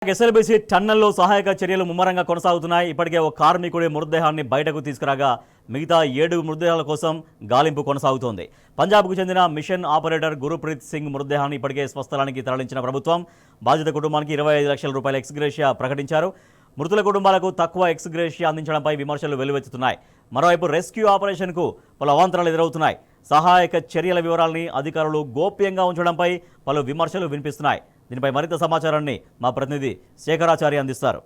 SLBC టన్నెల్లో సహాయక చర్యలు ముమ్మరంగా కొనసాగుతున్నాయి. ఇప్పటికే ఒక కార్మికుడి మృతదేహాన్ని బయటకు తీసుకురాగా మిగతా 7 మృతదేహాల కోసం గాలింపు కొనసాగుతోంది. పంజాబ్కు చెందిన మిషన్ ఆపరేటర్ గురుప్రీత్ సింగ్ మృతదేహాన్ని ఇప్పటికే స్వస్థలానికి తరలించిన ప్రభుత్వం బాధిత కుటుంబానికి 25 లక్షల రూపాయల ఎక్స్గ్రేషియా ప్రకటించారు. మృతుల కుటుంబాలకు తక్కువ ఎక్స్గ్రేషియా అందించడంపై విమర్శలు వెల్లువెత్తుతున్నాయి. మరోవైపు రెస్క్యూ ఆపరేషన్కు పలు అవాంతరాలు ఎదురవుతున్నాయి. సహాయక చర్యల వివరాలని అధికారులు గోప్యంగా ఉంచడంపై పలు విమర్శలు వినిపిస్తున్నాయి. దీనిపై మరింత సమాచారాన్ని మా ప్రతినిధి శేఖరాచార్య అందిస్తారు.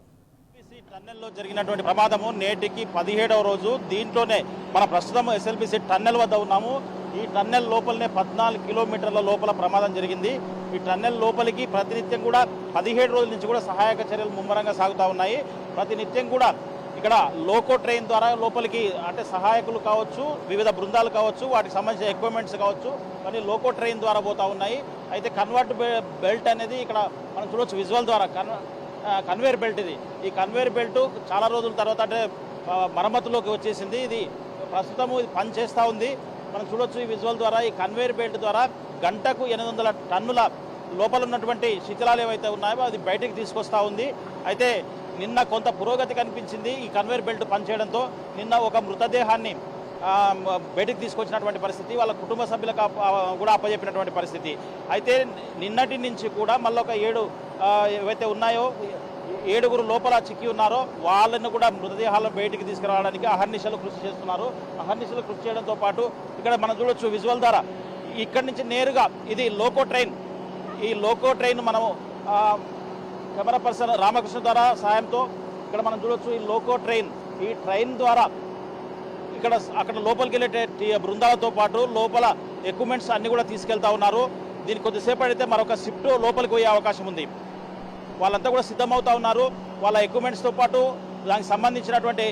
టన్నెల్లో జరిగినటువంటి ప్రమాదము నేటికి 17వ రోజు. దీంట్లోనే మన ప్రస్తుతం ఎస్ఎల్బీసీ టన్నెల్ వద్ద ఉన్నాము. ఈ టన్నెల్ లోపలనే 14 కిలోమీటర్ల లోపల ప్రమాదం జరిగింది. ఈ టన్నెల్ లోపలికి ప్రతినిత్యం కూడా 17 రోజుల నుంచి కూడా సహాయక చర్యలు ముమ్మరంగా సాగుతూ ఉన్నాయి. ప్రతినిత్యం కూడా ఇక్కడ లోకో ట్రైన్ ద్వారా లోపలికి అంటే సహాయకులు కావచ్చు, వివిధ బృందాలు కావచ్చు, వాటికి సంబంధించిన ఎక్విప్మెంట్స్ కావచ్చు, కానీ లోకో ట్రైన్ ద్వారా పోతూ ఉన్నాయి. అయితే కన్వర్ట్ బెల్ట్ అనేది ఇక్కడ మనం చూడవచ్చు విజువల్ ద్వారా కన్వేర్ బెల్ట్ ఇది. ఈ కన్వేర్ బెల్ట్ చాలా రోజుల తర్వాత అంటే మరమ్మతులోకి వచ్చేసింది. ఇది ప్రస్తుతము ఇది పని చేస్తూ ఉంది. మనం చూడొచ్చు ఈ విజువల్ ద్వారా. ఈ కన్వేర్ బెల్ట్ ద్వారా గంటకు 800 టన్నుల లోపల ఉన్నటువంటి శిథిలాలు ఏవైతే ఉన్నాయో అది బయటికి తీసుకొస్తూ ఉంది. అయితే నిన్న కొంత పురోగతి కనిపించింది ఈ కన్వేర్ బెల్ట్ పనిచేయడంతో. నిన్న ఒక మృతదేహాన్ని బయటికి తీసుకొచ్చినటువంటి పరిస్థితి, వాళ్ళ కుటుంబ సభ్యులకు కూడా అప్పచెప్పినటువంటి పరిస్థితి. అయితే నిన్నటి నుంచి కూడా మళ్ళీ ఒక 7 ఏవైతే ఉన్నాయో 7గురు లోపల చిక్కి ఉన్నారో వాళ్ళని కూడా మృతదేహాలను బయటికి తీసుకురావడానికి అహర్నిశలు కృషి చేస్తున్నారు. అహర్నిశలు కృషి చేయడంతో పాటు ఇక్కడ మనం చూడొచ్చు విజువల్ ద్వారా ఇక్కడి నుంచి నేరుగా ఇది లోకో ట్రైన్. ఈ లోకో ట్రైన్ మనము కెమెరా పర్సన్ రామకృష్ణ ద్వారా సహాయంతో ఇక్కడ మనం చూడొచ్చు ఈ లోకో ట్రైన్. ఈ ట్రైన్ ద్వారా అక్కడ లోపలికి వెళ్ళే బృందాలతో పాటు లోపల ఎక్విప్మెంట్స్ అన్ని కూడా తీసుకెళ్తా ఉన్నారు. దీనికి కొద్దిసేపు అయితే మరొక షిఫ్ట్ లోపలికి పోయే అవకాశం ఉంది. వాళ్ళంతా కూడా సిద్ధమవుతా ఉన్నారు. వాళ్ళ ఎక్విప్మెంట్స్తో పాటు దానికి సంబంధించినటువంటి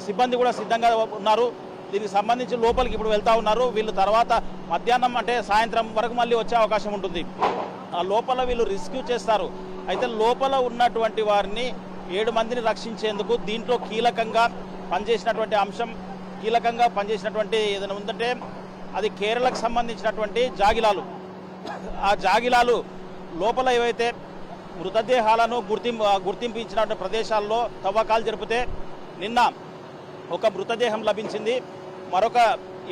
సిబ్బంది కూడా సిద్ధంగా ఉన్నారు. దీనికి సంబంధించి లోపలికి ఇప్పుడు వెళ్తూ ఉన్నారు. వీళ్ళు తర్వాత మధ్యాహ్నం అంటే సాయంత్రం వరకు మళ్ళీ వచ్చే అవకాశం ఉంటుంది. ఆ లోపల వీళ్ళు రెస్క్యూ చేస్తారు. అయితే లోపల ఉన్నటువంటి వారిని 7 మందిని రక్షించేందుకు దీంట్లో కీలకంగా పనిచేసినటువంటి అంశం, కీలకంగా పనిచేసినటువంటి ఏదైనా ఉందంటే అది కేరళకు సంబంధించినటువంటి జాగిలాలు. ఆ జాగిలాలు లోపల ఏవైతే మృతదేహాలను గుర్తింపించినటువంటి ప్రదేశాల్లో తవ్వకాలు జరిపితే నిన్న ఒక మృతదేహం లభించింది. మరొక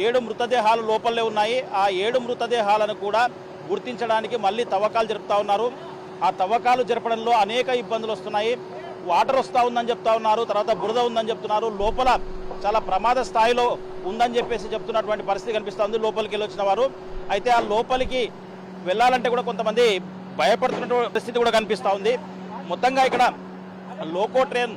7 మృతదేహాలు లోపలే ఉన్నాయి. ఆ 7 మృతదేహాలను కూడా గుర్తించడానికి మళ్ళీ తవ్వకాలు జరుపుతూ ఉన్నారు. ఆ తవ్వకాలు జరపడంలో అనేక ఇబ్బందులు వస్తున్నాయి. వాటర్ వస్తూ ఉందని చెప్తా ఉన్నారు, తర్వాత బురద ఉందని చెప్తున్నారు, లోపల చాలా ప్రమాద స్థాయిలో ఉందని చెప్పేసి చెప్తున్నటువంటి పరిస్థితి కనిపిస్తుంది లోపలికి వెళ్ళి వచ్చిన వారు. అయితే ఆ లోపలికి వెళ్ళాలంటే కూడా కొంతమంది భయపడుతున్నటువంటి పరిస్థితి కూడా కనిపిస్తూ ఉంది. మొత్తంగా ఇక్కడ లోకో ట్రైన్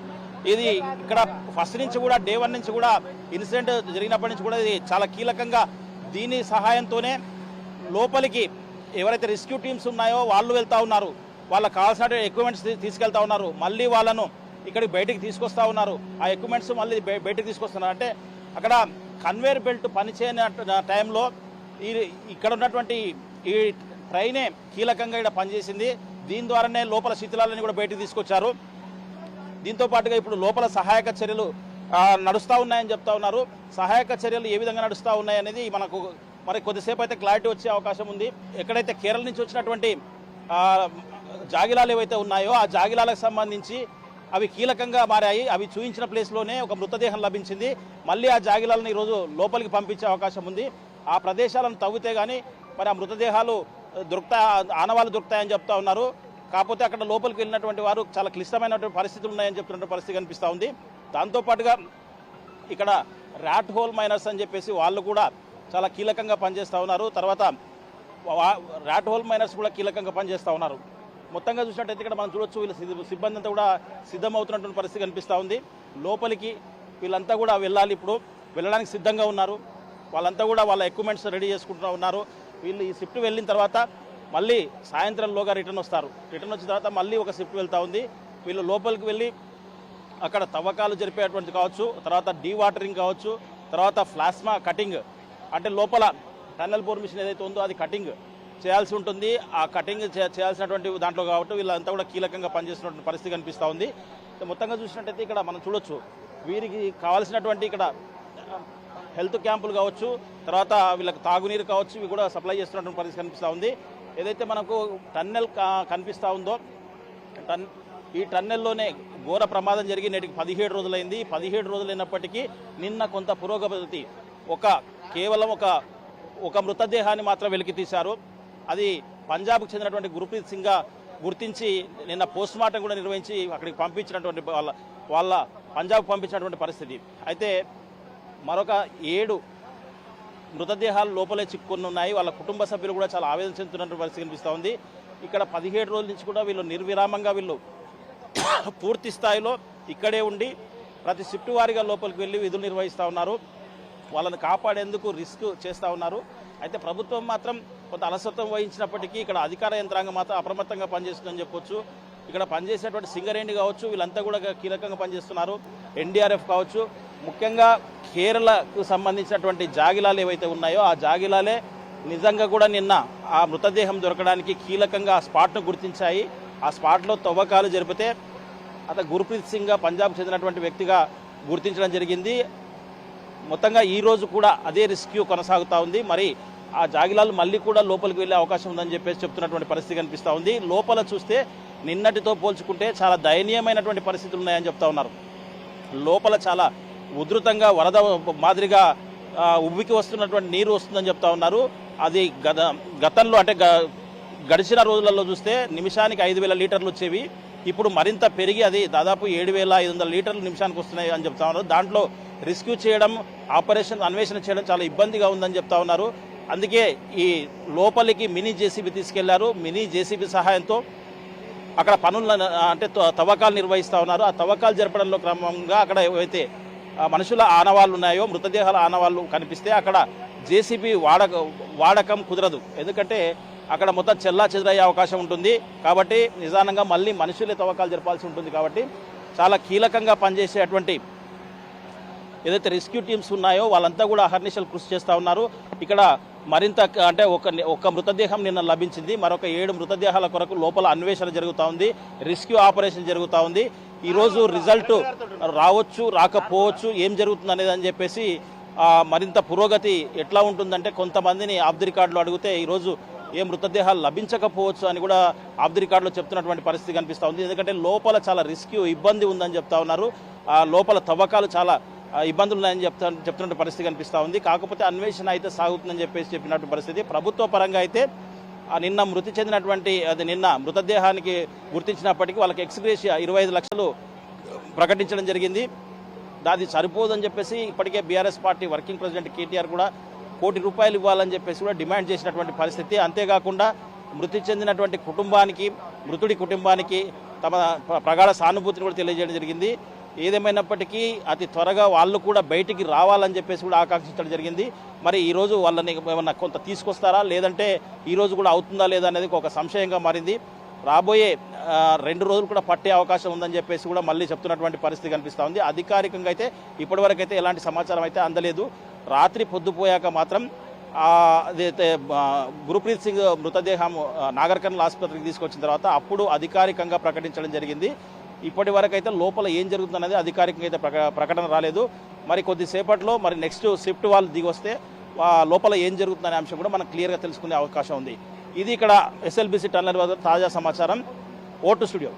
ఇది ఇక్కడ ఫస్ట్ నుంచి కూడా డే 1 నుంచి కూడా ఇన్సిడెంట్ జరిగినప్పటి నుంచి కూడా ఇది చాలా కీలకంగా దీని సహాయంతోనే లోపలికి ఎవరైతే రెస్క్యూ టీమ్స్ ఉన్నాయో వాళ్ళు వెళ్తూ ఉన్నారు. వాళ్ళకి కావాల్సిన ఎక్విప్మెంట్స్ తీసుకెళ్తా ఉన్నారు. మళ్ళీ వాళ్ళను ఇక్కడికి బయటికి తీసుకొస్తా ఉన్నారు. ఆ ఎక్విప్మెంట్స్ మళ్ళీ బయటికి తీసుకొస్తున్నారు. అంటే అక్కడ కన్వేర్ బెల్ట్ పనిచేయని టైంలో ఇక్కడ ఉన్నటువంటి ఈ ట్రైనే కీలకంగా ఇక్కడ పనిచేసింది. దీని ద్వారానే లోపల శిథిలాలని కూడా బయటికి తీసుకొచ్చారు. దీంతో పాటుగా ఇప్పుడు లోపల సహాయక చర్యలు నడుస్తూ ఉన్నాయని చెప్తా ఉన్నారు. సహాయక చర్యలు ఏ విధంగా నడుస్తూ ఉన్నాయనేది మనకు మరి కొద్దిసేపు అయితే క్లారిటీ వచ్చే అవకాశం ఉంది. ఎక్కడైతే కేరళ నుంచి వచ్చినటువంటి జాగిలాలు ఏవైతే ఉన్నాయో ఆ జాగిలాలకు సంబంధించి అవి కీలకంగా మారాయి. అవి చూపించిన ప్లేస్లోనే ఒక మృతదేహం లభించింది. మళ్ళీ ఆ జాగిలాలను ఈరోజు లోపలికి పంపించే అవకాశం ఉంది. ఆ ప్రదేశాలను తవ్వితే కానీ మరి ఆ మృతదేహాలు ఆనవాళ్ళు దొరుకుతాయని చెప్తా ఉన్నారు. కాకపోతే అక్కడ లోపలికి వెళ్ళినటువంటి వారు చాలా క్లిష్టమైనటువంటి పరిస్థితులు ఉన్నాయని చెప్తున్నటువంటి పరిస్థితి కనిపిస్తూ ఉంది. దాంతోపాటుగా ఇక్కడ ర్యాట్ హోల్ మైనర్స్ అని చెప్పేసి వాళ్ళు కూడా చాలా కీలకంగా పనిచేస్తూ ఉన్నారు. తర్వాత ర్యాట్ హోల్ మైనర్స్ కూడా కీలకంగా పనిచేస్తూ ఉన్నారు. మొత్తంగా చూసినట్టయితే ఇక్కడ మనం చూడొచ్చు వీళ్ళ సిబ్బంది అంతా కూడా సిద్ధమవుతున్నటువంటి పరిస్థితి కనిపిస్తూ ఉంది. లోపలికి వీళ్ళంతా కూడా వెళ్ళాలి, ఇప్పుడు వెళ్ళడానికి సిద్ధంగా ఉన్నారు. వాళ్ళంతా కూడా వాళ్ళ ఎక్విప్మెంట్స్ రెడీ చేసుకుంటూ ఉన్నారు. వీళ్ళు ఈ షిఫ్ట్ వెళ్ళిన తర్వాత మళ్ళీ సాయంత్రంలోగా రిటర్న్ వస్తారు. రిటర్న్ వచ్చిన తర్వాత మళ్ళీ ఒక షిఫ్ట్ వెళ్తూ ఉంది. వీళ్ళు లోపలికి వెళ్ళి అక్కడ తవ్వకాలు జరిపేటువంటి కావచ్చు, తర్వాత డీవాటరింగ్ కావచ్చు, తర్వాత ప్లాస్మా కటింగ్ అంటే లోపల టన్నెల్ బోర్ మిషన్ ఏదైతే ఉందో అది కటింగ్ చేయాల్సి ఉంటుంది. ఆ కటింగ్ చేయాల్సినటువంటి దాంట్లో కాబట్టి వీళ్ళంతా కూడా కీలకంగా పనిచేస్తున్నటువంటి పరిస్థితి కనిపిస్తూ ఉంది. మొత్తంగా చూసినట్టయితే ఇక్కడ మనం చూడొచ్చు వీరికి కావాల్సినటువంటి ఇక్కడ హెల్త్ క్యాంపులు కావచ్చు, తర్వాత వీళ్ళకి తాగునీరు కావచ్చు, ఇవి కూడా సప్లై చేస్తున్నటువంటి పరిస్థితి కనిపిస్తూ ఉంది. ఏదైతే మనకు టన్నెల్ కనిపిస్తూ ఉందో ఈ టన్నెల్లోనే ఘోర ప్రమాదం జరిగి నేటికి 17 రోజులైంది. 17 రోజులైనప్పటికీ నిన్న కొంత పురోగతి కేవలం ఒక మృతదేహాన్ని మాత్రం వెలికి తీశారు. అది పంజాబ్కు చెందినటువంటి గురుప్రీత్ సింగ్గా గుర్తించి నిన్న పోస్ట్ మార్టం కూడా నిర్వహించి అక్కడికి పంపించినటువంటి వాళ్ళ పంజాబ్ పంపించినటువంటి పరిస్థితి. అయితే మరొక 7 మృతదేహాలు లోపలే చిక్కుకొని ఉన్నాయి. వాళ్ళ కుటుంబ సభ్యులు కూడా చాలా ఆవేదన చెందుతున్నటువంటి పరిస్థితి కనిపిస్తూ ఉంది. ఇక్కడ 17 రోజుల నుంచి కూడా వీళ్ళు నిర్విరామంగా పూర్తి స్థాయిలో ఇక్కడే ఉండి ప్రతి షిఫ్ట్ వారీగా లోపలికి వెళ్ళి విధులు నిర్వహిస్తూ ఉన్నారు. వాళ్ళని కాపాడేందుకు రిస్క్ చేస్తూ ఉన్నారు. అయితే ప్రభుత్వం మాత్రం కొంత అలసత్వం వహించినప్పటికీ ఇక్కడ అధికార యంత్రాంగం మాత్రం అప్రమత్తంగా పనిచేస్తుందని చెప్పొచ్చు. ఇక్కడ పనిచేసేటువంటి సింగరేణి కావచ్చు, వీళ్ళంతా కూడా కీలకంగా పనిచేస్తున్నారు. ఎన్డీఆర్ఎఫ్ కావచ్చు, ముఖ్యంగా కేరళకు సంబంధించినటువంటి జాగిలాలు ఏవైతే ఉన్నాయో ఆ జాగిలాలే నిజంగా కూడా నిన్న ఆ మృతదేహం దొరకడానికి కీలకంగా ఆ స్పాట్ను గుర్తించాయి. ఆ స్పాట్లో తవ్వకాలు జరిపితే అతను గురుప్రీత్ సింగ్గా పంజాబ్ చెందినటువంటి వ్యక్తిగా గుర్తించడం జరిగింది. మొత్తంగా ఈ రోజు కూడా అదే రెస్క్యూ కొనసాగుతూ ఉంది. మరి ఆ జాగిలాలు మళ్ళీ కూడా లోపలికి వెళ్ళే అవకాశం ఉందని చెప్పేసి చెప్తున్నటువంటి పరిస్థితి కనిపిస్తూ ఉంది. లోపల చూస్తే నిన్నటితో పోల్చుకుంటే చాలా దయనీయమైనటువంటి పరిస్థితులు ఉన్నాయని చెప్తా ఉన్నారు. లోపల చాలా ఉధృతంగా వరద మాదిరిగా ఉబ్బికి వస్తున్నటువంటి నీరు వస్తుందని చెప్తా ఉన్నారు. అది గతంలో అంటే గడిచిన రోజులలో చూస్తే నిమిషానికి 5,000 లీటర్లు వచ్చేవి. ఇప్పుడు మరింత పెరిగి అది దాదాపు 7,500 లీటర్లు నిమిషానికి వస్తున్నాయి అని చెప్తా ఉన్నారు. దాంట్లో రెస్క్యూ చేయడం, ఆపరేషన్ అన్వేషణ చేయడం చాలా ఇబ్బందిగా ఉందని చెప్తా ఉన్నారు. అందుకే ఈ లోపలికి మినీ జేసీబీ తీసుకెళ్లారు. మినీ జేసీబీ సహాయంతో అక్కడ పనులను అంటే తవ్వకాలు నిర్వహిస్తూ ఉన్నారు. ఆ తవ్వకాలు జరపడంలో క్రమంగా అక్కడ ఏవైతే మనుషుల ఆనవాళ్ళు ఉన్నాయో, మృతదేహాల ఆనవాళ్ళు కనిపిస్తే అక్కడ జేసీబీ వాడకం కుదరదు. ఎందుకంటే అక్కడ మొత్తం చెల్లా చెదరయ్యే అవకాశం ఉంటుంది. కాబట్టి నిదానంగా మళ్ళీ మనుషులే తవ్వకాలు జరపాల్సి ఉంటుంది. కాబట్టి చాలా కీలకంగా పనిచేసేటువంటి ఏదైతే రెస్క్యూ టీమ్స్ ఉన్నాయో వాళ్ళంతా కూడా అహర్నిశలు కృషి చేస్తూ ఉన్నారు. ఇక్కడ మరింత అంటే ఒక మృతదేహం నిన్న లభించింది. మరొక 7 మృతదేహాల కొరకు లోపల అన్వేషణ జరుగుతూ ఉంది. రెస్క్యూ ఆపరేషన్ జరుగుతూ ఉంది. ఈరోజు రిజల్ట్ రావచ్చు, రాకపోవచ్చు, ఏం జరుగుతుంది అనేది అని చెప్పేసి మరింత పురోగతి ఎట్లా ఉంటుందంటే కొంతమందిని ఆఫ్ ది రికార్డులో అడిగితే ఈరోజు ఏ మృతదేహాలు లభించకపోవచ్చు అని కూడా ఆఫ్ ది రికార్డులో చెప్తున్నటువంటి పరిస్థితి కనిపిస్తూ ఉంది. ఎందుకంటే లోపల చాలా రెస్క్యూ ఇబ్బంది ఉందని చెప్తా ఉన్నారు. లోపల తవ్వకాలు చాలా ఇబ్బందులు ఉన్నాయని చెప్తున్న పరిస్థితి కనిపిస్తూ ఉంది. కాకపోతే అన్వేషణ అయితే సాగుతుందని చెప్పినటువంటి పరిస్థితి. ప్రభుత్వ పరంగా అయితే నిన్న మృతి చెందినటువంటి నిన్న మృతదేహానికి గుర్తించినప్పటికీ వాళ్ళకి ఎక్స్గ్రేషియా 25 లక్షలు ప్రకటించడం జరిగింది. అది సరిపోదని చెప్పేసి ఇప్పటికే BRS party working president KTR కూడా ₹1 కోటి ఇవ్వాలని చెప్పేసి కూడా డిమాండ్ చేసినటువంటి పరిస్థితి. అంతేకాకుండా మృతి చెందినటువంటి మృతుడి కుటుంబానికి తమ ప్రగాఢ సానుభూతిని కూడా తెలియజేయడం జరిగింది. ఏదేమైనప్పటికీ అతి త్వరగా వాళ్ళు కూడా బయటికి రావాలని చెప్పేసి కూడా ఆకాంక్షించడం జరిగింది. మరి ఈరోజు వాళ్ళని ఏమన్నా కొంత తీసుకొస్తారా, లేదంటే ఈరోజు కూడా అవుతుందా లేదా అనేది ఒక సంశయంగా మారింది. రాబోయే 2 రోజులు కూడా పట్టే అవకాశం ఉందని చెప్పేసి కూడా మళ్ళీ చెప్తున్నటువంటి పరిస్థితి కనిపిస్తూ ఉంది. అధికారికంగా అయితే ఇప్పటివరకు అయితే ఎలాంటి సమాచారం అయితే అందలేదు. రాత్రి పొద్దుపోయాక మాత్రం అదైతే గురుప్రీత్ సింగ్ మృతదేహం నాగర్ కర్నూల్ ఆసుపత్రికి తీసుకొచ్చిన తర్వాత అప్పుడు అధికారికంగా ప్రకటించడం జరిగింది. ఇప్పటి వరకు అయితే లోపల ఏం జరుగుతుందనేది అధికారికంగా అయితే ప్రకటన రాలేదు. మరి కొద్దిసేపట్లో మరి నెక్స్ట్ షిఫ్ట్ వాళ్ళు దిగి వస్తే లోపల ఏం జరుగుతుందనే అంశం కూడా మనం క్లియర్గా తెలుసుకునే అవకాశం ఉంది. ఇది ఇక్కడ ఎస్ఎల్బీసీ టన్నెల్ వద్ద తాజా సమాచారం. Vote studio.